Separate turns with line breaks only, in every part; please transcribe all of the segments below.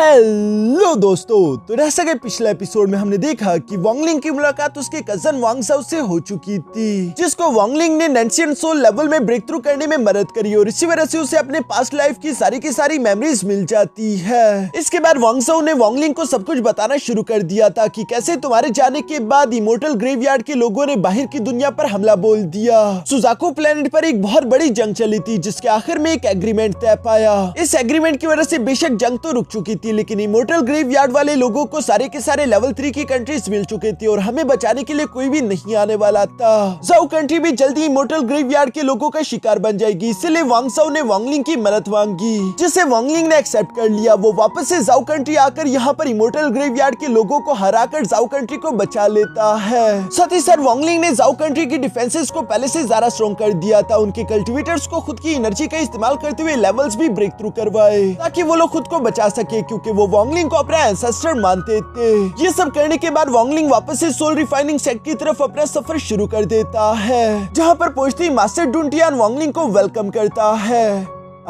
Hello दोस्तों, तो जैसा कि पिछले एपिसोड में हमने देखा कि वांगलिंग की मुलाकात उसके कजन वांग साओ से हो चुकी थी, जिसको वांगलिंग ने नेंशियन सोल लेवल में ब्रेक थ्रू करने में मदद करी और इसी वजह से उसे अपने पास्ट लाइफ की सारी मेमोरीज मिल जाती है। इसके बाद वांग साओ ने वांगलिंग को सब कुछ बताना शुरू कर दिया था कि कैसे तुम्हारे जाने के बाद इमोर्टल ग्रेवयार्ड के लोगों ने बाहर की दुनिया पर हमला बोल दिया। सुजाकू प्लेनेट पर एक बहुत बड़ी जंग चली थी, जिसके आखिर में एक एग्रीमेंट तय पाया। इस एग्रीमेंट की वजह से बेशक जंग तो रुक चुकी थी, लेकिन इमोर्टल ग्रेवयार्ड वाले लोगों को सारे के सारे लेवल 3 की कंट्रीज मिल चुके थे और हमें बचाने के लिए कोई भी नहीं आने वाला था। जाओ कंट्री भी जल्दी इमोर्टल ग्रेवयार्ड के लोगों का शिकार बन जाएगी, इसलिए वांग साओ ने वांगलिंग की मदद मांगी, जिसे वांगलिंग ने एक्सेप्ट कर लिया। वो वापस से जाओ कंट्री आकर यहाँ पर इमोर्टल ग्रेवयार्ड के लोगों को हराकर जाओ कंट्री को बचा लेता है। साथ ही साथ वांगलिंग ने जाओ कंट्री की डिफेंसेस को पहले से ज्यादा स्ट्रॉन्ग कर दिया था। उनके कल्टिवेटर्स को खुद की एनर्जी का इस्तेमाल करते हुए लेवल्स भी ब्रेक थ्रू करवाए, ताकि वो लोग खुद को बचा सके, क्योंकि वो वांगलिंग को अपना एंसेस्टर मानते थे। ये सब करने के बाद वांगलिंग वापस से सोल रिफाइनिंग सेट की तरफ अपना सफर शुरू कर देता है, जहाँ पर पहुंचते ही मास्टर डुनटियान वांगलिंग को वेलकम करता है।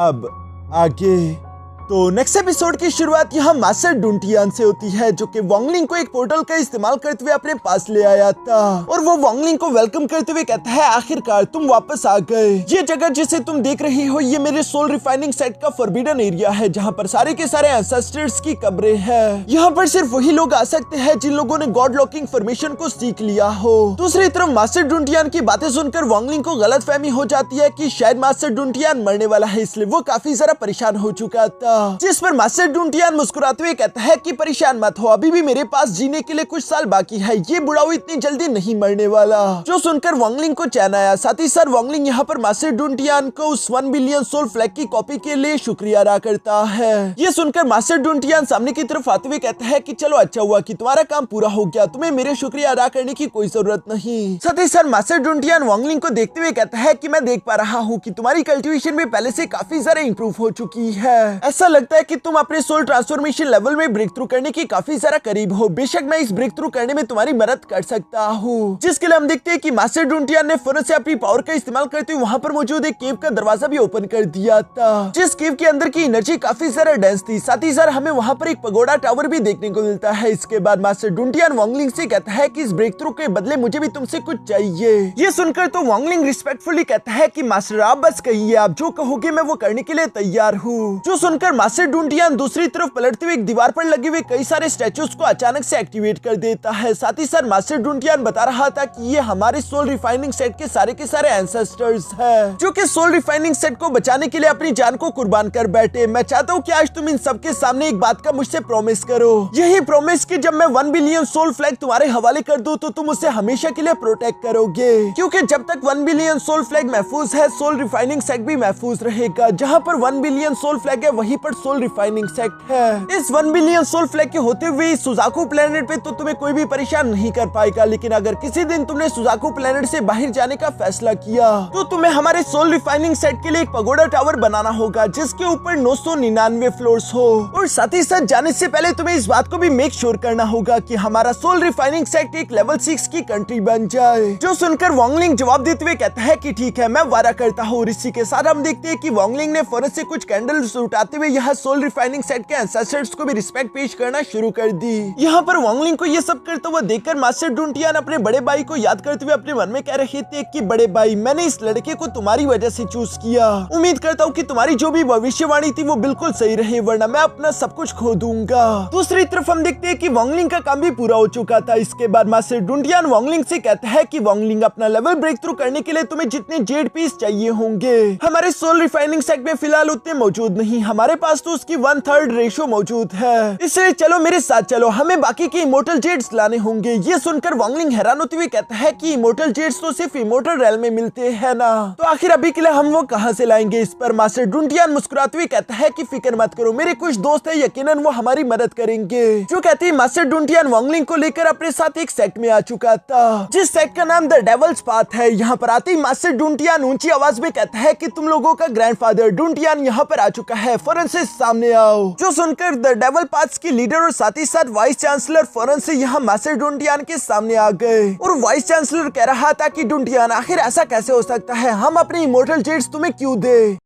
अब आगे तो नेक्स्ट एपिसोड की शुरुआत यहाँ मास्टर डुनटियान से होती है, जो कि वांगलिंग को एक पोर्टल का इस्तेमाल करते हुए अपने पास ले आया था और वो वांगलिंग को वेलकम करते हुए कहता है, आखिरकार तुम वापस आ गए। ये जगह जिसे तुम देख रही हो, ये मेरे सोल रिफाइनिंग सेट का फॉरबिडन एरिया है, जहाँ पर सारे के सारे एंसेस्टर्स की कब्रें हैं। यहाँ पर सिर्फ वही लोग आ सकते हैं जिन लोगों ने गॉड लॉकिंग फॉर्मेशन को सीख लिया हो। दूसरी तरफ मास्टर डुनटियान की बातें सुनकर वांगलिंग को गलतफहमी हो जाती है कि शायद मास्टर डुनटियान मरने वाला है, इसलिए वो काफी ज्यादा परेशान हो चुका था। जिस पर मास्टर डुनटियान मुस्कुराते हुए कहता है कि परेशान मत हो, अभी भी मेरे पास जीने के लिए कुछ साल बाकी है, ये बुढ़ाऊ इतनी जल्दी नहीं मरने वाला। जो सुनकर वांगलिंग को चैन आया। साथ ही साथ वांगलिंग यहाँ पर मास्टर डुनटियान को उस 1 बिलियन सोल फ्लैग की कॉपी के लिए शुक्रिया अदा करता है। ये सुनकर मास्टर डुनटियान सामने की तरफ आते हुए कहता है कि चलो अच्छा हुआ कि तुम्हारा काम पूरा हो गया, तुम्हें मेरे शुक्रिया अदा करने की कोई जरूरत नहीं। साथ ही साथ मास्टर डुनटियान वांगलिंग को देखते हुए कहता है कि मैं देख पा रहा हूँ कि तुम्हारी कल्टिवेशन भी पहले से काफी ज्यादा इंप्रूव हो चुकी है। ऐसा लगता है कि तुम अपने सोल ट्रांसफॉर्मेशन लेवल में ब्रेक थ्रू करने की काफी ज्यादा करीब हो। बेशक मैं इस ब्रेक थ्रू करने में तुम्हारी मदद कर सकता हूँ। जिसके लिए हम देखते हैं कि मास्टर डुनटियान ने फौरन से अपनी पावर का इस्तेमाल करते हुए वहाँ पर मौजूद एक केव का दरवाजा भी ओपन कर दिया था, जिस केव के अंदर की एनर्जी काफी ज्यादा डेंस थी। साथ ही साथ हमें वहाँ पर एक पगोडा टावर भी देखने को मिलता है। इसके बाद मास्टर डुनटियान वांगलिंग से कहता है कि इस ब्रेक थ्रू के बदले मुझे भी तुमसे कुछ चाहिए। ये सुनकर तो वांगलिंग रिस्पेक्टफुली कहता है कि मास्टर आप बस कहिए, आप जो कहोगे मैं वो करने के लिए तैयार हूँ। जो सुनकर मास्टर डुनटियान दूसरी तरफ पलटते हुए एक दीवार पर लगे हुए कई सारे स्टैचूज को अचानक से एक्टिवेट कर देता है। साथ ही साथ मास्टर डुनटियान बता रहा था कि ये हमारे सोल रिफाइनिंग सेट के सारे एंसेस्टर्स हैं, जो कि सोल रिफाइनिंग सेट को बचाने के लिए अपनी जान को कुर्बान कर बैठे। मैं चाहता हूँ कि आज तुम इन सबके सामने एक बात का मुझसे प्रॉमिस करो, यही प्रॉमिस कि जब मैं 1 बिलियन सोल फ्लैग तुम्हारे हवाले कर दूं तो तुम उसे हमेशा के लिए प्रोटेक्ट करोगे, क्योंकि जब तक 1 बिलियन सोल फ्लैग महफूज है, सोल रिफाइनिंग सेट भी महफूज रहेगा। जहाँ पर 1 बिलियन सोल फ्लैग है, वहीं पर सोल रिफाइनिंग सेट है। इस 1 बिलियन सोल फ्लैग के होते हुए सुजाकू प्लेनेट पे तो तुम्हें कोई भी परेशान नहीं कर पाएगा, लेकिन अगर किसी दिन तुमने सुजाकू प्लेनेट से बाहर जाने का फैसला किया तो तुम्हें हमारे सोल रिफाइनिंग सेट के लिए एक पगोडा टावर बनाना होगा, जिसके ऊपर 999 फ्लोर्स हो। और साथ ही साथ जाने से पहले तुम्हें इस बात को भी मेक श्योर करना होगा कि हमारा सोल रिफाइनिंग सेट एक लेवल 6 की कंट्री बन जाए। जो सुनकर वांगलिंग जवाब देते हुए कहता है कि ठीक है, मैं वादा करता हूँ। इसी के साथ हम देखते हैं कि वांगलिंग ने फौरन से कुछ कैंडल्स उठाते हुए यहाँ सोल रिफाइनिंग सेट के एंसेस्टर्स को भी रिस्पेक्ट पेश करना शुरू कर दी। यहाँ पर वांगलिंग को ये सब करते हुए देखकर मास्टर डुनटियान अपने बड़े भाई को याद करते हुए अपने मन में कह रहे थे कि बड़े भाई, मैंने इस लड़के को तुम्हारी वजह से चूज किया। उम्मीद करता हूँ कि तुम्हारी जो भी भविष्यवाणी थी वो बिल्कुल सही रहे, वरना मैं अपना सब कुछ खो दूंगा। दूसरी तरफ हम देखते हैं कि वांगलिंग का काम भी पूरा हो चुका था। इसके बाद मास्टर डुनटियान वांगलिंग से कहता है कि वांगलिंग, अपना लेवल ब्रेक थ्रू करने के लिए तुम्हें जितने जेड पीस चाहिए होंगे, हमारे सोल रिफाइनिंग सेट में फिलहाल उतने मौजूद नहीं। हमारे पास तो उसकी 1/3 रेशो मौजूद है, इसलिए चलो मेरे साथ चलो, हमें बाकी के इमोर्टल जेड्स लाने होंगे। ये सुनकर वांगलिंग हैरान होते हुए कहता है कि इमोर्टल जेड्स तो सिर्फ इमोर्टल रेल में मिलते हैं ना, तो आखिर अभी के लिए हम वो कहां से लाएंगे। इस पर मास्टर डुनटियान मुस्कुराते हुए कहता है कि फिक्र मत करो, मेरे कुछ दोस्त हैं, यकीनन वो हमारी मदद करेंगे। जो कहते ही मास्टर डुनटियान वांगलिंग को लेकर अपने साथ एक सेट में आ चुका था, जिस सेट का नाम द डेविल्स पाथ है। यहाँ पर आते ही मास्टर डुनटियान ऊंची आवाज में कहता है कि तुम लोगों का ग्रैंडफादर डुनटियान यहाँ पर आ चुका है, फौरन से सामने आओ। जो सुनकर द डेविल पाथ्स की लीडर और साथ ही साथ वाइस चांसलर फौरन से यहाँ मास्टर डुनटियान के सामने आ गए और वाइस चांसलर कह रहा था कि डुनटियान, आखिर ऐसा कैसे हो सकता है, हम अपने इमोर्टल जेड्स तुम्हें क्यों दे।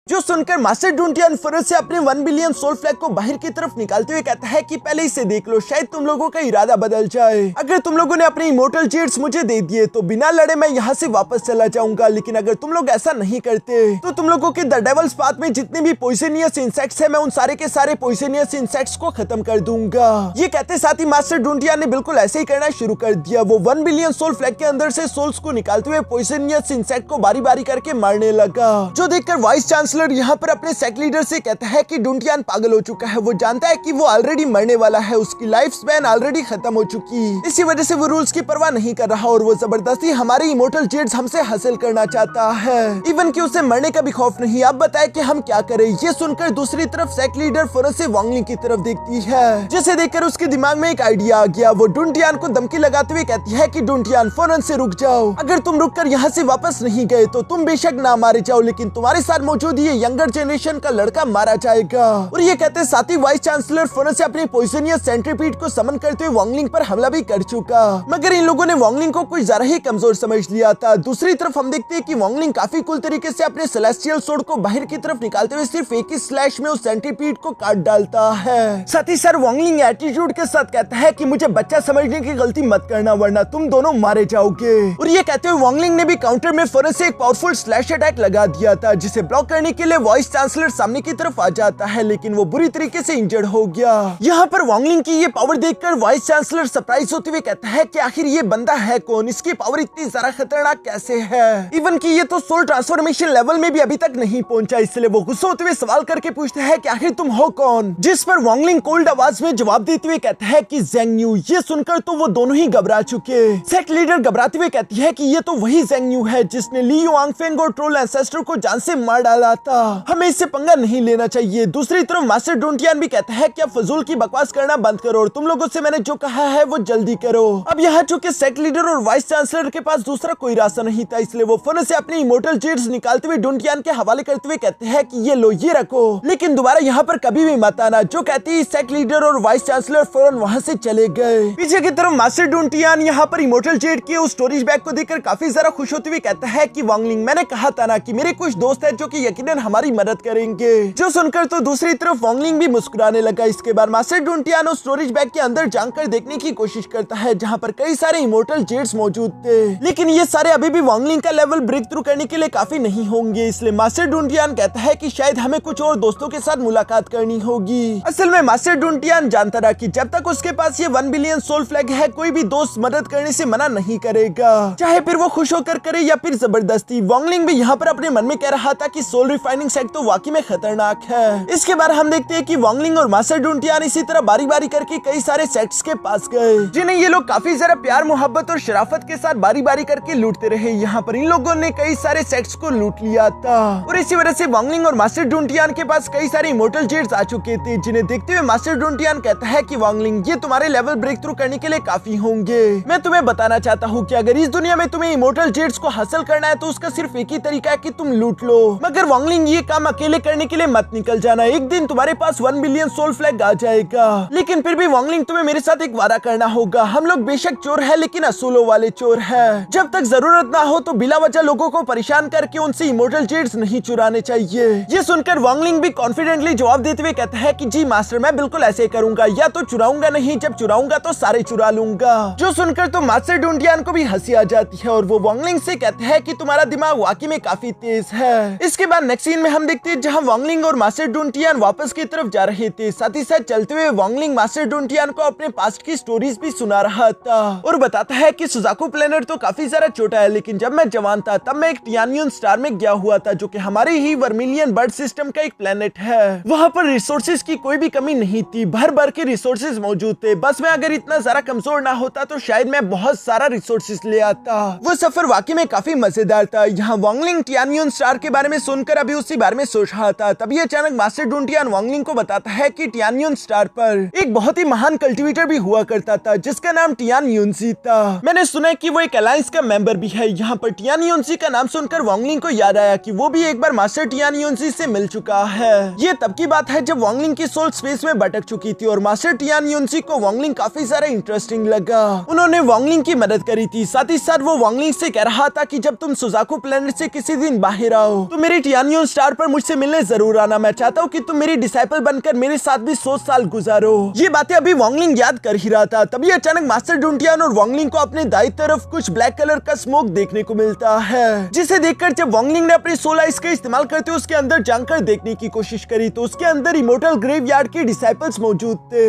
जो सुनकर मास्टर डुंटियान फौरन से अपने 1 बिलियन सोल फ्लैग को बाहर की तरफ निकालते हुए कहता है कि पहले इसे देख लो, शायद तुम लोगों का इरादा बदल जाए। अगर तुम लोगों ने अपने इमोर्टल जेट्स मुझे दे दिए तो बिना लड़े मैं यहाँ से वापस चला जाऊंगा, लेकिन अगर तुम लोग ऐसा नहीं करते तो तुम लोगों के द डेविल्स पाथ में जितने भी पॉइजनियस इंसेक्ट्स हैं, मैं उन सारे के सारे पॉइजनियस इंसेक्ट्स को खत्म कर दूंगा। ये कहते साथ ही मास्टर डुंटियान ने बिल्कुल ऐसे ही करना शुरू कर दिया। वो 1 बिलियन सोल फ्लैग के अंदर से सोल्स को निकालते हुए पॉइजनियस इंसेक्ट को बारी बारी करके मारने लगा, जो देखकर वाइस चांसलर यहाँ पर अपने सेक्ट लीडर से कहता है कि डुंटियान पागल हो चुका है। वो जानता है कि वो ऑलरेडी मरने वाला है, उसकी लाइफ स्पैन ऑलरेडी खत्म हो चुकी, इसी वजह से वो रूल्स की परवाह नहीं कर रहा और वो जबरदस्ती हमारे इमोर्टल जेट्स हमसे हासिल करना चाहता है, इवन कि उसे मरने का भी खौफ नहीं। अब बताए कि हम क्या करें। ये सुनकर दूसरी तरफ सेक्ट लीडर फौरन से वांगलिंग की तरफ देखती है, जिसे देखकर उसके दिमाग में एक आइडिया आ गया। वो डुंटियान को धमकी लगाते हुए कहती है कि डुंटियान फौरन से रुक जाओ, अगर तुम रुककर यहाँ से वापस नहीं गए तो तुम बेशक ना मारे जाओ, लेकिन तुम्हारे साथ मौजूद ये यंगर जनरेशन का लड़का मारा जाएगा। और ये कहते साथ ही वाइस चांसलर फौरन से अपने पॉइजनियस सेंट्रीपीड को समन करते हुए वांगलिंग पर हमला भी कर चुका, मगर इन लोगों ने वांगलिंग को कुछ ज्यादा ही कमजोर समझ लिया था। दूसरी तरफ हम देखते हैं कि वांगलिंग काफी कूल तरीके से अपने सेलेस्टियल सोर्ड को बाहर की तरफ निकालते हुए सिर्फ एक ही स्लैश में उस सेंट्रीपीड को काट डालता है। साथ ही सर वांगलिंग एटीट्यूड के साथ कहता है कि मुझे बच्चा समझने की गलती मत करना वरना तुम दोनों मारे जाओगे। और ये कहते हुए वांगलिंग ने भी काउंटर में फौरन से एक पावरफुल स्लैश अटैक लगा दिया था, जिसे ब्लॉक करने के लिए वाइस चांसलर सामने की तरफ आ जाता है, लेकिन वो बुरी तरीके से इंजर्ड हो गया। यहाँ पर वांगलिंग की ये पावर देखकर वाइस चांसलर सरप्राइज होते हुए कहता है कि आखिर ये बंदा है कौन, इसकी पावर इतनी ज्यादा खतरनाक कैसे है, इवन कि ये तो सोल ट्रांसफॉर्मेशन लेवल में भी अभी तक नहीं पहुंचा। इसलिए वो गुस्सा होते हुए सवाल करके पूछता है कि आखिर तुम हो कौन, जिस पर वांगलिंग कोल्ड आवाज में जवाब देते हुए कहता है कि ज़ेंग यू। ये सुनकर तो वो दोनों ही घबरा चुके। सेक्ट लीडर घबराते हुए कहती है कि ये तो वही ज़ेंग यू है जिसने ली युआंगफेंग और ट्रोल एंसेस्टर को जान से मार डाला था, हमें इससे पंगा नहीं लेना चाहिए। दूसरी तरफ मास्टर डुंटियान भी कहता है कि अब फजूल की बकवास करना बंद करो और तुम लोगों से मैंने जो कहा है वो जल्दी करो। अब यहाँ चूंकि सेक्ट लीडर और वाइस चांसलर के पास दूसरा कोई रास्ता नहीं था, इसलिए वो फौरन से अपने इमोर्टल जेट्स निकालते हुए डुंटियान के हवाले करते हुए कहते हैं कि ये लो, ये रखो, लेकिन दोबारा यहाँ पर कभी भी मत आना। जो कहती सेक्ट लीडर और वाइस चांसलर फौरन वहाँ से चले गए। पीछे की तरफ मास्टर डुंटियान यहाँ पर इमोर्टल जेट के उस स्टोरेज बैग को देखकर काफी ज्यादा खुश होते हुए कहता है कि वांगलिंग, मैंने कहा था ना कि मेरे कुछ दोस्त हैं जो कि यकीनन हमारी मदद करेंगे। जो सुनकर तो दूसरी तरफ वांगलिंग भी मुस्कुराने लगा। इसके बाद मास्टर डुंटियान उस स्टोरेज बैग के अंदर जानकर देखने की कोशिश करता है, जहाँ पर कई सारे इमोर्टल जेट्स मौजूद थे, लेकिन ये सारे अभी भी वांगलिंग का लेवल ब्रेक थ्रू करने के लिए काफी नहीं होंगे। इसलिए मास्टर डुंटियान कहता है कि शायद हमें कुछ और दोस्तों के साथ मुलाकात करनी होगी। असल में मास्टर डुंटियान जानता रहा कि जब तक उसके पास ये 1 बिलियन सोल फ्लैग है, कोई भी दोस्त मदद करने से मना नहीं करेगा, चाहे फिर वो खुश होकर करे या फिर जबरदस्ती। वांगलिंग भी यहाँ पर अपने मन में कह रहा था कि सोल रिफाइनिंग सेक्ट तो वाकई में खतरनाक है। इसके बाद हम देखते हैं कि वांगलिंग और मास्टर डुंटियान इसी तरह बारी बारी करके कई सारे सेक्ट्स के पास गए, जिन्हें ये लोग काफी ज्यादा प्यार मोहब्बत और शराफत के साथ बारी बारी करके लूटते रहे। यहाँ पर इन लोगों ने कई सारे सेक्ट्स को लूट लिया था और इसी वजह से वांगलिंग और मास्टर डुंटियान के पास कई सारे इमोर्टल जेट्स आ चुके थे, जिन्हें देखते हुए मास्टर डुंटियान कहता है कि वांगलिंग, ये तुम्हारे लेवल ब्रेक थ्रू करने के लिए काफी होंगे। मैं तुम्हें बताना चाहता हूँ कि अगर इस दुनिया में तुम्हें इमोर्टल जेट्स को हासिल करना है तो उसका सिर्फ एक ही तरीका है कि तुम लूट लो, मगर वांगलिंग ये काम अकेले करने के लिए मत निकल जाना। एक दिन तुम्हारे पास 1 बिलियन सोल फ्लैग आ जाएगा, लेकिन फिर भी वांगलिंग तुम्हें मेरे साथ एक वादा करना होगा। हम लोग बेशक चोर है लेकिन असूलों वाले चोर है। जब तक जरूरत ना हो तो बिला वजह लोगों को परेशान करके उनसे इमोर्टल जेट्स नहीं चुराने चाहिए। ये सुनकर वांगलिंग भी कॉन्फिडेंटली जवाब देते हुए कहता है कि जी मास्टर, मैं बिल्कुल ऐसे करूंगा, या तो चुराऊंगा नहीं, जब चुराऊंगा तो सारे चुरा लूंगा। जो सुनकर तो मास्टर डुंटियान को भी हंसी आ जाती है और वो वांगलिंग से कहते हैं कि तुम्हारा दिमाग वाकई में काफी तेज है। इसके बाद नेक्स्ट सीन में हम देखते हैं जहां वांगलिंग और मास्टर डुंटियान वापस की तरफ जा रहे थे। साथ ही साथ चलते हुए वांगलिंग मास्टर डुंटियान को अपने पास्ट की स्टोरीज भी सुना रहा था और बताता है कि सुजाकू प्लेनेट तो काफी ज्यादा छोटा है, लेकिन जब मैं जवान था तब मैं एक टियानियन स्टार में गया हुआ था, जो कि हमारे ही वर्मिलियन बर्ड सिस्टम का एक प्लेनेट है। वहाँ पर रिसोर्सेज की कोई भी कमी नहीं थी, भर भर के रिसोर्सेज मौजूद थे। बस मैं अगर इतना ज्यादा कमजोर ना होता तो शायद मैं बहुत सारा रिसोर्सेज ले आता। वो सफर वाकई में काफी मजेदार था। यहाँ वांगलिंग टियानियन स्टार के बारे में सुनकर अभी उसी बारे में सोच रहा था, तभी अचानक मास्टर डुंटियान वांगलिंग को बताता है कि टियानियन स्टार पर एक बहुत ही महान कल्टीवेटर भी हुआ करता था, जिसका नाम टियान युनसी था। मैंने सुना है कि वो एक अलायंस का मेंबर भी है। यहाँ पर टियान युनसी का नाम सुनकर वांगलिंग को याद आया कि वो भी एक बार मास्टर टियान युनसी से मिल चुका है। ये तब की बात है जब वांगलिंग की सोल स्पेस में भटक चुकी थी और मास्टर टियान युनसी को वांगलिंग काफी ज्यादा इंटरेस्टिंग लगा। उन्होंने वांगलिंग की मदद करी थी। साथ ही साथ वो वांगलिंग से कह रहा था कि जब तुम सुजाकू प्लेनेट से किसी दिन बाहर आओ तो मेरे टियान यूनियन स्टार पर मुझसे मिलने जरूर आना। मैं चाहता हूँ कि तुम मेरी डिसाइपल बनकर मेरे साथ भी 100 साल गुजारो। ये बातें अभी वांगलिंग याद कर ही रहा था, तभी अचानक मास्टर डुंटियान और वांगलिंग को अपने दाईं तरफ कुछ ब्लैक कलर का स्मोक देखने को मिलता है, जिसे देखकर जब वांगलिंग ने अपनी सोल आइज का इस्तेमाल करते हुए उसके अंदर जानकर देखने की कोशिश करी तो उसके अंदर इमोर्टल ग्रेवयार्ड के डिसाइपल्स मौजूद थे,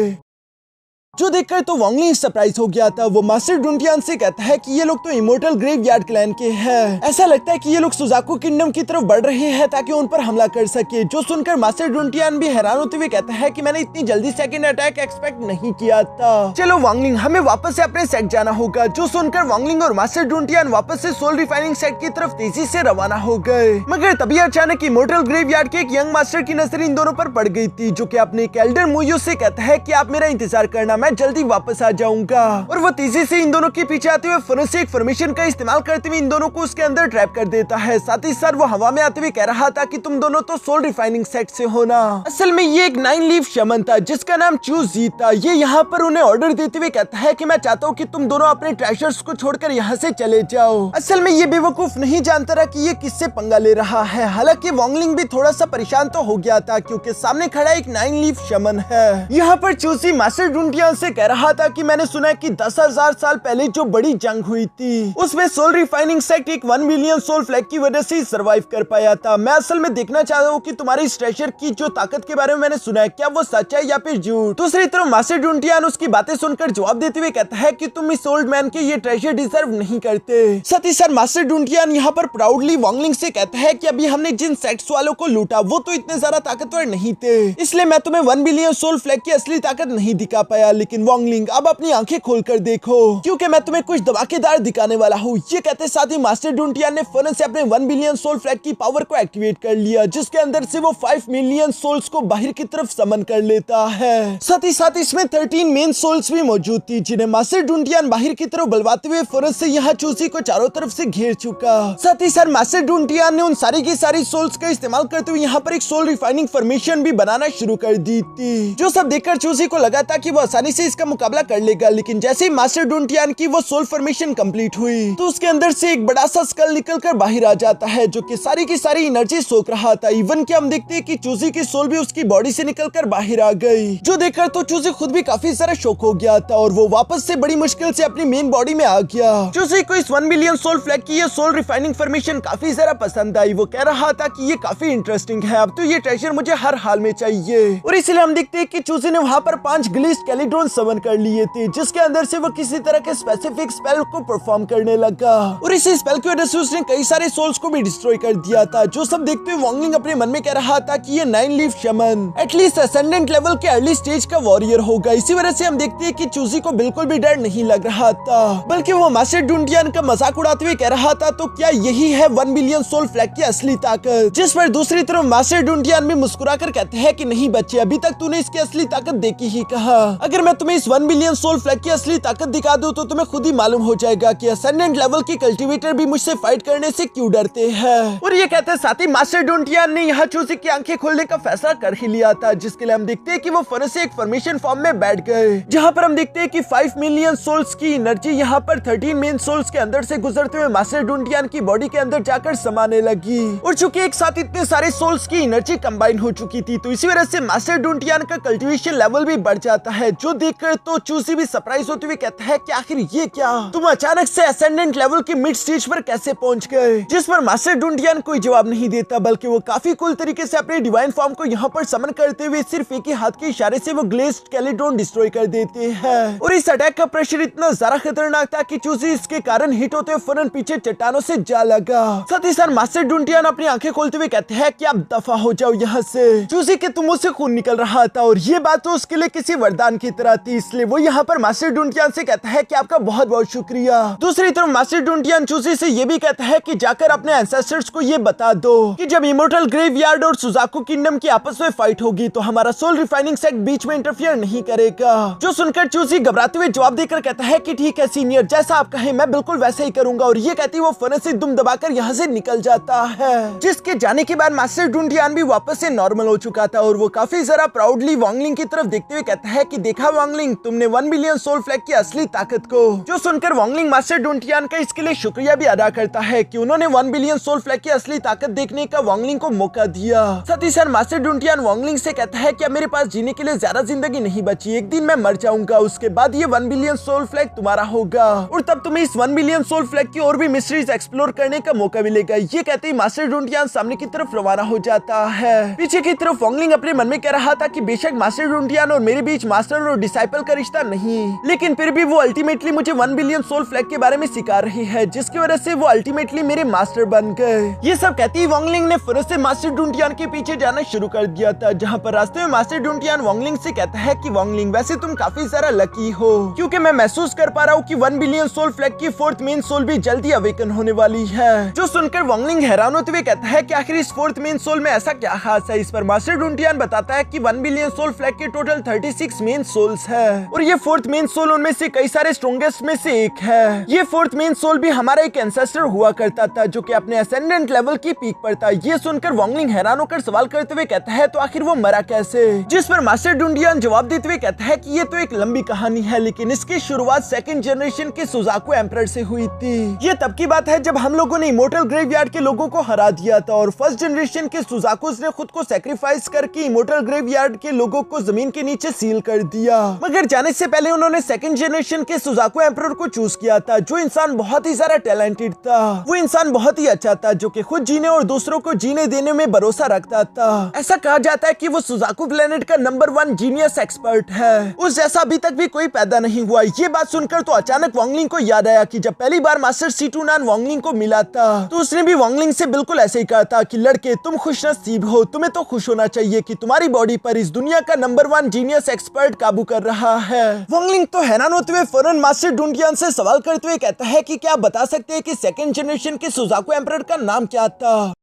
जो देखकर तो वांगलिंग सरप्राइज हो गया था। वो मास्टर डुंटियान से कहता है कि ये लोग तो इमोर्टल ग्रेवयार्ड क्लैन के हैं। ऐसा लगता है कि ये लोग सुजाकू किंगडम की तरफ बढ़ रहे हैं ताकि उन पर हमला कर सके, जो सुनकर मास्टर डुंटियान भी हैरान होते हुए कहता है कि मैंने इतनी जल्दी सेकंड अटैक एक्सपेक्ट नहीं किया था। चलो वांगलिंग, हमें वापस से अपने सेट जाना होगा। जो सुनकर वांगलिंग और मास्टर डुंटियान वापस से सोल रिफाइनिंग सेट की तरफ तेजी से रवाना हो गए, मगर तभी अचानक इमोर्टल ग्रेवयार्ड के एक यंग मास्टर की नजर इन दोनों पर पड़ गई थी, जो कि अपने एल्डर मुयो से कहता है कि आप मेरा इंतजार करना, मैं जल्दी वापस आ जाऊंगा। और वो तेजी से इन दोनों के पीछे आते हुए फोरेंसिक फॉर्मेशन का इस्तेमाल करते हुए इन दोनों को उसके अंदर ट्रैप कर देता है। साथ ही साथ वो हवा में आते हुए कह रहा था कि तुम दोनों तो सोल रिफाइनिंग सेट से हो ना। असल में ये एक 9 लीफ शमन था जिसका नाम चूजी था। ये यहाँ पर उन्हें ऑर्डर देते हुए कहता है कि मैं चाहता हूँ कि तुम दोनों अपने ट्रेजर्स को छोड़कर यहाँ से चले जाओ। असल में ये बेवकूफ नहीं जानता रहा कि ये किससे पंगा ले रहा है। हालांकि वांगलिंग भी थोड़ा सा परेशान तो हो गया था क्योंकि सामने खड़ा एक 9 लीफ शमन है। यहाँ पर चूजी मास्टर डुंटियान से कह रहा था कि मैंने सुना है कि 10,000 साल पहले जो बड़ी जंग हुई थी उसमें सोल रिफाइनिंग सेक्ट एक 1 मिलियन सोल फ्लैग की वजह से सरवाइव कर पाया था। मैं असल में देखना चाहता हूँ कि तुम्हारी इस ट्रेजर की जो ताकत के बारे में मैंने सुना है क्या वो सच है या फिर झूठ। दूसरी तरफ मास्टर डुंटियान उसकी बातें सुनकर जवाब देते हुए कहता है कि तुम इस ओल्ड मैन के ये ट्रेजर डिजर्व नहीं करते। साथ ही साथ मास्टर डुंटियान यहाँ पर प्राउडली वांगलिंग से कहता है कि अभी हमने जिन सेक्ट्स वालों को लूटा वो तो इतने ज्यादा ताकतवर नहीं थे, इसलिए मैं तुम्हें 1 बिलियन सोल फ्लैग की असली ताकत नहीं दिखा पाया। लेकिन वांगलिंग अब अपनी आंखें खोलकर देखो क्योंकि मैं तुम्हें कुछ धमाकेदार दिखाने वाला हूँ। ये कहते साथ ही मास्टर डुंटियान ने फौरन से अपने 1 बिलियन सोल फ्लैग की पावर को एक्टिवेट कर लिया, जिसके अंदर से वो 5 मिलियन सोल्स को बाहर की तरफ समन कर लेता है। साथ ही साथ इसमें 13 मेन सोल्स भी मौजूद थी जिन्हें मास्टर डुंटियान बाहर की तरफ बलवाते हुए फौरन से यहाँ चूसी को चारों तरफ से घेर चुका। साथ ही साथ मास्टर डुंटियान ने उन सारी की सारी सोल्स का इस्तेमाल करते हुए यहाँ पर एक सोल रिफाइनिंग फॉर्मेशन भी बनाना शुरू कर दी थी, जो सब देखकर चूसी को लगा था कि वो आसानी से इसका मुकाबला कर लेगा। लेकिन जैसे ही मास्टर डुंटियान की वो सोल फॉर्मेशन कंप्लीट हुई तो उसके अंदर से एक बड़ा सा स्कल निकलकर बाहर आ जाता है, जो कि सारी की सारी एनर्जी सोख रहा था। इवन कि हम देखते हैं कि चूसी की सोल भी उसकी बॉडी से निकलकर बाहर आ गई, जो देखकर तो चूसी खुद भी काफी सारा शॉक हो गया था और वो वापस से बड़ी मुश्किल से अपनी मेन बॉडी में आ गया। चूसी को इस 1 बिलियन सोल फ्लैग की ये सोल रिफाइनिंग फॉर्मेशन काफी सारा पसंद आई। वो कह रहा था कि ये काफी इंटरेस्टिंग है, अब तो ये ट्रेजर मुझे हर हाल में चाहिए। और इसलिए हम देखते हैं कि चूसी ने वहाँ पर 5 ग्लिस्ट स्केलेटॉन समन कर लिए थे, जिसके अंदर से वो किसी तरह के स्पेसिफिक स्पेल को परफॉर्म करने लगा। और इसी स्पेल की वजह से उसने कई सारे सोल्स को भी डिस्ट्रॉय कर दिया था, जो सब देखते हुए वांगलिंग अपने मन में कह रहा था कि ये 9 लीफ शमन एटलीस्ट असेंडेंट लेवल के अर्ली स्टेज का वॉरियर होगा। इसी वजह से हम देखते हैं कि चूसी को बिल्कुल भी डर नहीं लग रहा था, बल्कि वो मास्टर डुंटियान का मजाक उड़ाते हुए कह रहा था तो क्या यही है 1 बिलियन सोल फ्लैग की असली ताकत। जिस पर दूसरी तरफ मास्टर डुंटियान भी मुस्कुराकर कहते हैं कि नहीं बच्चे, अभी तक तूने इसकी असली ताकत देखी ही कहा। अगर मैं तुम्हें इस 1 बिलियन सोल फ्लैग की असली ताकत दिखा दूं तो तुम्हें खुद ही मालूम हो जाएगा कि असेंडेंट लेवल की कल्टीवेटर भी मुझसे फाइट करने से क्यों डरते हैं। और ये कहते साथ ही मास्टर डुंटियान ने यहाँ चूसी की आंखें खोलने का फैसला कर ही लिया था, जिसके लिए हम देखते हैं कि वो फौरन से एक फॉर्मेशन फॉर्म में बैठ गए, जहाँ पर हम देखते हैं कि 5 मिलियन सोल्स की एनर्जी यहाँ पर 13 मेन सोल्स के अंदर से गुजरते हुए मास्टर डुंटियान की बॉडी के अंदर जाकर समाने लगी। और चूंकि एक साथ इतने सारे सोल्स की एनर्जी कंबाइन हो चुकी थी तो इसी वजह से मास्टर डुंटियान का कल्टीवेशन लेवल भी बढ़ जाता है, जो देखकर तो चूसी भी सरप्राइज होते हुए कहता है कि आखिर ये क्या, तुम अचानक से असेंडेंट लेवल की मिड स्टेज पर कैसे पहुंच गए। जिस पर मास्टर डुंटियान कोई जवाब नहीं देता, बल्कि वो काफी कूल तरीके से अपने डिवाइन फॉर्म को यहाँ पर समन करते हुए सिर्फ एक ही हाथ के इशारे से वो ग्लेज्ड स्केलेटॉन डिस्ट्रॉय कर देते हैं। और इस अटैक का प्रेशर इतना ज्यादा खतरनाक था कि चूसी इसके कारण हिट होते हुए फौरन पीछे चट्टानों से जा लगा। साथ ही साथ मास्टर डुंटियान अपनी आंखें खोलते हुए कहते हैं कि आप दफा हो जाओ यहाँ से। चूसी के तुम मुझसे खून निकल रहा था और ये बात तो उसके लिए किसी वरदान की तरह थी, इसलिए वो यहाँ पर मास्टर डुंटियान से कहता है कि आपका बहुत बहुत शुक्रिया। दूसरी तरफ मास्टर डुंटियान चूसी से ये भी कहता है कि जाकर अपने एंसेस्टर्स को ये बता दो कि जब इमोर्टल ग्रेवयार्ड और सुजाकू किंगडम की आपस में फाइट होगी तो हमारा सोल रिफाइनिंग सेक्ट बीच में इंटरफियर नहीं करेगा। जो सुनकर चूसी घबराते हुए जवाब देकर कहता है कि ठीक है सीनियर, जैसा आप कहें मैं बिल्कुल वैसे ही करूंगा। और ये कहती वो फौरन से दुम दबाकर यहाँ से निकल जाता है, जिसके जाने के बाद मास्टर डुंटियान भी वापस से नॉर्मल हो चुका था और वो काफी जरा प्राउडली वांगलिंग की तरफ देखते हुए कहता है कि देखा वांगलिंग, तुमने 1 बिलियन सोल फ्लैग की असली ताकत को। जो सुनकर वांगलिंग मास्टर डुनटियान का इसके लिए शुक्रिया भी अदा करता है कि उन्होंने 1 बिलियन सोल फ्लैग की असली ताकत देखने का वांगलिंग को मौका दिया। साथ ही साथ मास्टर डुनटियान वांगलिंग से कहता है कि अब मेरे पास जीने के लिए ज्यादा जिंदगी नहीं बची, एक दिन मैं मर जाऊंगा, उसके बाद ये 1 बिलियन सोल फ्लैग तुम्हारा होगा और तब तुम्हें इस 1 बिलियन सोल फ्लैग की और भी मिस्ट्रीज एक्सप्लोर करने का मौका मिलेगा। ये कहते ही मास्टर डुनटियान सामने की तरफ रवाना हो जाता है। पीछे की तरफ वांगलिंग अपने मन में कह रहा था कि बेशक मास्टर डुनटियान और मेरे बीच मास्टर और डिसाइपल का रिश्ता नहीं, लेकिन फिर भी वो अल्टीमेटली मुझे 1 बिलियन सोल फ्लैग के बारे में सिखा रही है, जिसकी वजह से वो अल्टीमेटली मेरे मास्टर बन गए। ये सब कहती वांगलिंग ने फिर से मास्टर डुनटियान के पीछे जाना शुरू कर दिया था, जहाँ पर रास्ते में मास्टर डुनटियान वांगलिंग से कहता है कि वांगलिंग वैसे तुम काफी सारा लकी हो, क्योंकि मैं महसूस कर पा रहा हूँ कि 1 बिलियन सोल फ्लैग की 4th मेन सोल भी जल्दी अवेकन होने वाली है। जो सुनकर वांगलिंग हैरान होते हुए कहता है कि आखिर इस 4th मेन सोल में ऐसा क्या खास है। इस पर मास्टर डुनटियान बताता है कि 1 बिलियन सोल फ्लैग के टोटल 36 मेन सोल्स है और ये 4th मेन सोल उनमें से कई सारे स्ट्रॉन्गेस्ट में से एक है। ये 4th मेन सोल भी हमारा एक एंसेस्टर हुआ करता था जो कि अपने असेंडेंट लेवल की पीक पर था। ये सुनकर वांगलिंग हैरान होकर सवाल करते हुए कहता है तो आखिर वो मरा कैसे, जिस पर मास्टर डुनटियान जवाब देते हुए कहता है कि ये तो एक लंबी कहानी है, लेकिन इसकी शुरुआत 2nd जनरेशन के सुजाकू एम्परर से हुई थी। ये तब की बात है जब हम लोगों ने इमोर्टल ग्रेवयार्ड के लोगों को हरा दिया था और 1st जनरेशन के सुजाकुस ने खुद को सैक्रिफाइस करके इमोर्टल ग्रेवयार्ड के लोगों को जमीन के नीचे सील कर दिया। मगर जाने से पहले उन्होंने 2nd जनरेशन के सुजाकू एम्परर को चूज किया था, जो इंसान बहुत ही ज्यादा टैलेंटेड था। वो इंसान बहुत ही अच्छा था जो कि खुद जीने और दूसरों को जीने देने में भरोसा रखता था। ऐसा कहा जाता है कि वो सुजाकू प्लेनेट का नंबर 1 जीनियस एक्सपर्ट है, उस जैसा अभी तक भी कोई पैदा नहीं हुआ। ये बात सुनकर तो अचानक वांगलिंग को याद आया कि जब पहली बार मास्टर सीटूनान वांगलिंग को मिला था तो उसने भी वांगलिंग से बिल्कुल ऐसे ही कहा था कि लड़के तुम खुशनसीब हो, तुम्हें तो खुश होना चाहिए कि तुम्हारी बॉडी पर इस दुनिया का नंबर 1 जीनियस एक्सपर्ट काबू कर रहा है। वांगलिंग तो हैरान होते हुए फौरन मास्टर डुनटियान से सवाल करते हुए कहता है कि क्या आप बता सकते हैं कि 2nd जनरेशन के सुजाकू एम्परर का नाम क्या था।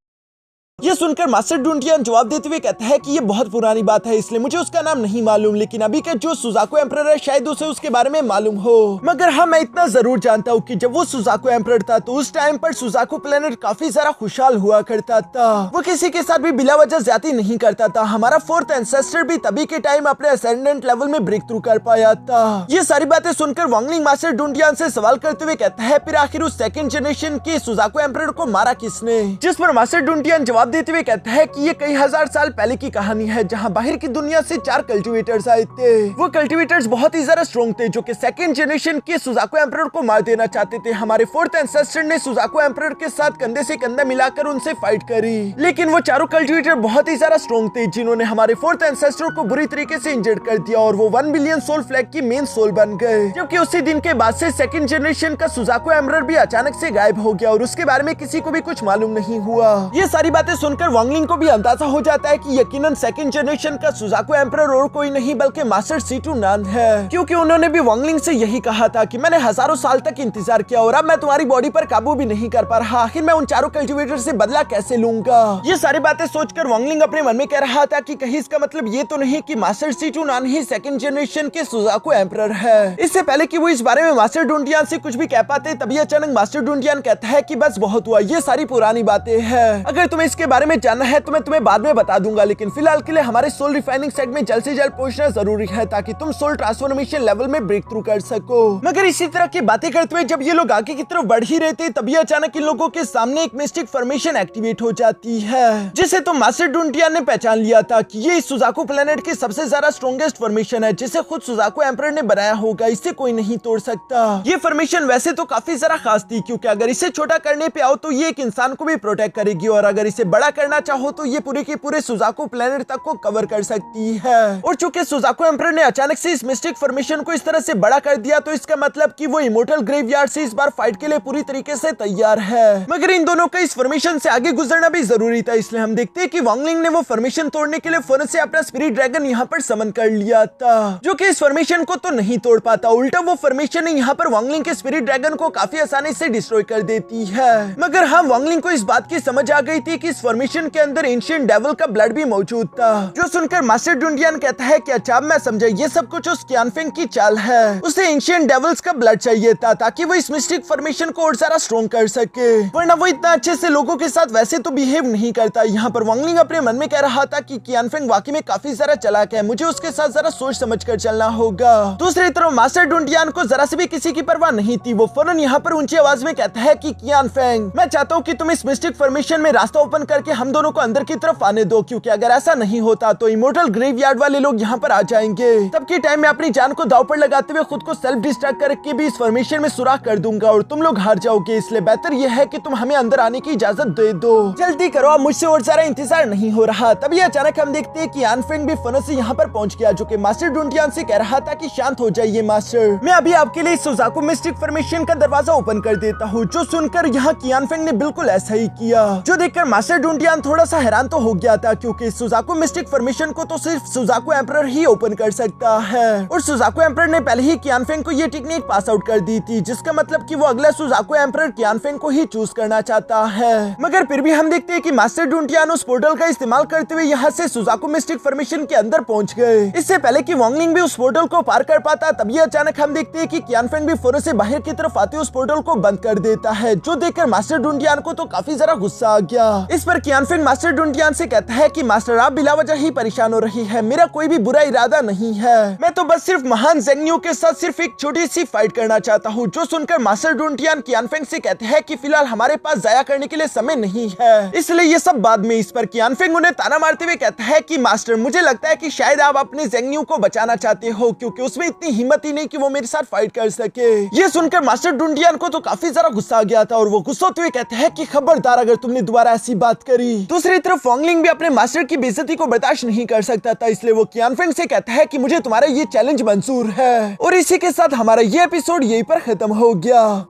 ये सुनकर मास्टर डुनटियान जवाब देते हुए कहता है कि ये बहुत पुरानी बात है, इसलिए मुझे उसका नाम नहीं मालूम, लेकिन अभी के जो सुजाकू एम्परर है शायद उसे उसके बारे में मालूम हो। मगर हाँ, मैं इतना जरूर जानता हूँ कि जब वो सुजाकू एम्परर था तो उस टाइम पर सुजाकू प्लेनेट काफी सारा खुशहाल हुआ करता था। वो किसी के साथ भी बिला वजह ज्यादती नहीं करता था। हमारा 4th एंसेस्टर भी तभी के टाइम अपने असेंडेंट लेवल में ब्रेक थ्रू कर पाया था। ये सारी बातें सुनकर वांगलिंग मास्टर डुनटियान से सवाल करते हुए कहता है फिर आखिर उस 2nd जनरेशन के सुजाकू एम्परर को मारा किसने, जिस पर मास्टर डुनटियान जवाब देते हुए कहता है कि ये कई हजार साल पहले की कहानी है, जहां बाहर की दुनिया से 4 कल्टीवेटर्स आए थे। वो कल्टीवेटर्स बहुत ही ज्यादा स्ट्रॉन्ग थे जो कि 2nd जनरेशन के सुजाकू एम्परर को मार देना चाहते थे। हमारे 4th एंसेस्टर ने सुजाकू एम्परर के साथ कंधे से कंधा मिलाकर उनसे फाइट करी, लेकिन वो चारों कल्टीवेटर बहुत ही ज्यादा स्ट्रॉन्ग थे जिन्होंने हमारे 4th एंसेस्टर को बुरी तरीके से इंजर्ड कर दिया और वो 1 बिलियन सोल फ्लैग की मेन सोल बन गए। जबकि उसी दिन के बाद से 2nd जनरेशन का सुजाकू एम्परर भी अचानक से गायब हो गया और उसके बारे में किसी को भी कुछ मालूम नहीं हुआ। ये सारी बातें सुनकर वांगलिंग को भी अंदाजा हो जाता है कि यकीनन 2nd जनरेशन का सुजाकू एम्परर और कोई नहीं बल्कि मास्टर सीटूनान है, क्योंकि उन्होंने भी वांगलिंग से यही कहा था कि मैंने हजारों साल तक इंतजार किया और अब मैं तुम्हारी बॉडी पर काबू भी नहीं कर पा रहा, आखिर मैं उन चारों कल्टीवेटर से बदला कैसे लूंगा। ये सारी बातें सोचकर वांगलिंग अपने मन में कह रहा था कि कहीं इसका मतलब ये तो नहीं कि मास्टर सीटूनान ही 2nd जनरेशन के सुजाकू एम्परर है। इससे पहले कि वो इस बारे में मास्टर डुनटियान से कुछ भी कह पाते तभी अचानक मास्टर डुनटियान कहता है कि बस बहुत हुआ, ये सारी पुरानी बातें हैं, अगर तुम्हें इसके बारे में जानना है तो मैं तुम्हें बाद में बता दूंगा, लेकिन फिलहाल के लिए हमारे सोल रिफाइनिंग सेट में जल्द से जल्द पहुंचना जरूरी है ताकि तुम सोल ट्रांसफॉर्मेशन लेवल में ब्रेक थ्रू कर सको। मगर इसी तरह की बातें करते हुए जब ये लोग आगे की तरफ बढ़ ही रहे थे तभी अचानक इन लोगों के सामने एक मिस्टिक फॉर्मेशन एक्टिवेट हो जाती है, जिसे तो मास्टर डुनटियान ने पहचान लिया था कि ये इस सुजाकू प्लेनेट की सबसे ज्यादा स्ट्रॉन्गेस्ट फॉर्मेशन है, जिसे खुद सुजाकू एम्परर ने बनाया होगा, इसे कोई नहीं तोड़ सकता। ये फॉर्मेशन वैसे तो काफी ज्यादा खास थी क्योंकि अगर इसे छोटा करने पे आओ तो ये एक इंसान को भी प्रोटेक्ट करेगी और अगर इसे बड़ा करना चाहो तो ये पूरे के पूरे सुजाकू प्लेनेट तक को कवर कर सकती है। और चूंकि सुजाकू एम्परर ने अचानक से इस मिस्टिक फॉर्मेशन को इस तरह से बड़ा कर दिया तो इसका मतलब कि वो इमोर्टल ग्रेवयार्ड से इस बार फाइट के लिए पूरी तरीके से तैयार है। मगर इन दोनों का इस फॉर्मेशन से आगे गुजरना भी जरूरी था, इसलिए हम देखते हैं कि वांगलिंग ने वो फॉर्मेशन तोड़ने के लिए फौरन से अपना स्पिरिट ड्रैगन यहाँ पर समन कर लिया था, जो कि इस फॉर्मेशन को तो नहीं तोड़ पाता, उल्टा वो फॉर्मेशन यहाँ पर वांगलिंग के स्पिरिट ड्रैगन को काफी आसानी से डिस्ट्रॉय कर देती है। मगर हाँ, वांगलिंग को इस बात की समझ आ गई थी कि इस फॉर्मेशन के अंदर एंशिएंट डेविल का ब्लड भी मौजूद था, जो सुनकर मास्टर डुंडियान कहता है कि अच्छा मैं समझा, ये सब कुछ उस कियानफेंग की चाल है। उसे एंशिएंट डेविल्स का ब्लड चाहिए था ताकि वो इस मिस्टिक फॉर्मेशन को और ज्यादा स्ट्रॉन्ग कर सके, वरना वो इतना अच्छे से लोगों के साथ वैसे तो बिहेव नहीं करता। यहाँ पर वांगलिंग अपने मन में कह रहा था कि कियानफेंग वाकई में काफी ज्यादा चालाक है, मुझे उसके साथ जरा सोच समझ कर चलना होगा। दूसरी तरफ मास्टर डुंडियान को जरा से भी किसी की परवाह नहीं थी। वो फौरन यहाँ पर ऊंची आवाज में कहता है कि कियानफेंग, मैं चाहता हूँ कि तुम इस मिस्टिक फॉर्मेशन में रास्ता ओपन करके हम दोनों को अंदर की तरफ आने दो, क्योंकि अगर ऐसा नहीं होता तो इमोर्टल ग्रेवयार्ड वाले लोग यहाँ पर आ जाएंगे। तब के टाइम में अपनी जान को दांव पर लगाते हुए खुद को सेल्फ डिस्ट्रैक्ट करके भी इस फॉर्मेशन में सुराख कर दूंगा और तुम लोग हार जाओगे, इसलिए बेहतर यह है कि तुम हमें अंदर आने की इजाजत दे दो। जल्दी करो, अब मुझसे और ज्यादा इंतजार नहीं हो रहा। तभी अचानक हम देखते हैं कि कियानफेंग भी फनो से यहाँ पर पहुंच गया, जो कि मास्टर डुंडियान से कह रहा था कि शांत हो जाइए मास्टर, मैं अभी आपके लिए सुजाकू मिस्टिक फॉर्मेशन का दरवाजा ओपन कर देता हूँ। जो सुनकर यहाँ कियानफेंग ने बिल्कुल ऐसा ही किया, जो देखकर मास्टर डुंडियान थोड़ा सा हैरान तो हो गया था, क्योंकि सुजाकू मिस्टिक फॉर्मेशन को तो सिर्फ सुजाकू एम्परर ही ओपन कर सकता है और सुजाकू एम्परर ने पहले ही कियानफेंग को ये टेक्निक पास आउट कर दी थी, जिसका मतलब कि वो अगला सुजाकू एम्परर कियानफेंग को ही चूज करना चाहता है। मगर फिर भी हम देखते हैं कि मास्टर डुंडियान उस पोर्टल का इस्तेमाल करते हुए यहाँ से सुजाकू मिस्टिक फॉर्मेशन के अंदर पहुंच गए। इससे पहले कि वांगलिंग भी उस पोर्टल को पार कर पाता, तभी अचानक हम देखते हैं कि कियानफेंग भी फौरन से बाहर की तरफ आते उस पोर्टल को बंद कर देता है, जो देखकर मास्टर डुंडियान को तो काफी ज्यादा गुस्सा आ गया। इस पर कियानफेंग मास्टर डुंडियान से कहता है कि मास्टर आप बिला वजह ही परेशान हो रही है, मेरा कोई भी बुरा इरादा नहीं है, मैं तो बस सिर्फ महान ज़ेंग्न्यू के साथ सिर्फ एक छोटी सी फाइट करना चाहता हूँ। जो सुनकर मास्टर डुंडियान कियानफेंग से कहते हैं कि फिलहाल हमारे पास जाया करने के लिए समय नहीं है, इसलिए ये सब बाद में। इस पर कियानफेंग उन्हें ताना मारते हुए कहता है कि मास्टर मुझे लगता है कि शायद आप अपने ज़ेंग्न्यू को बचाना चाहते हो, क्योंकि उसमें इतनी हिम्मत ही नहीं कि वो मेरे साथ फाइट कर सके। ये सुनकर मास्टर डुंडियान को तो काफी ज्यादा गुस्सा आ गया था और वो गुस्सा होते हुए कहते हैं कि खबरदार अगर तुमने दोबारा ऐसी बात करी। दूसरी तरफ वांगलिंग भी अपने मास्टर की बेइज्जती को बर्दाश्त नहीं कर सकता था, इसलिए वो कियानफेंग से कहता है कि मुझे तुम्हारा ये चैलेंज मंजूर है। और इसी के साथ हमारा ये एपिसोड यहीं पर खत्म हो गया।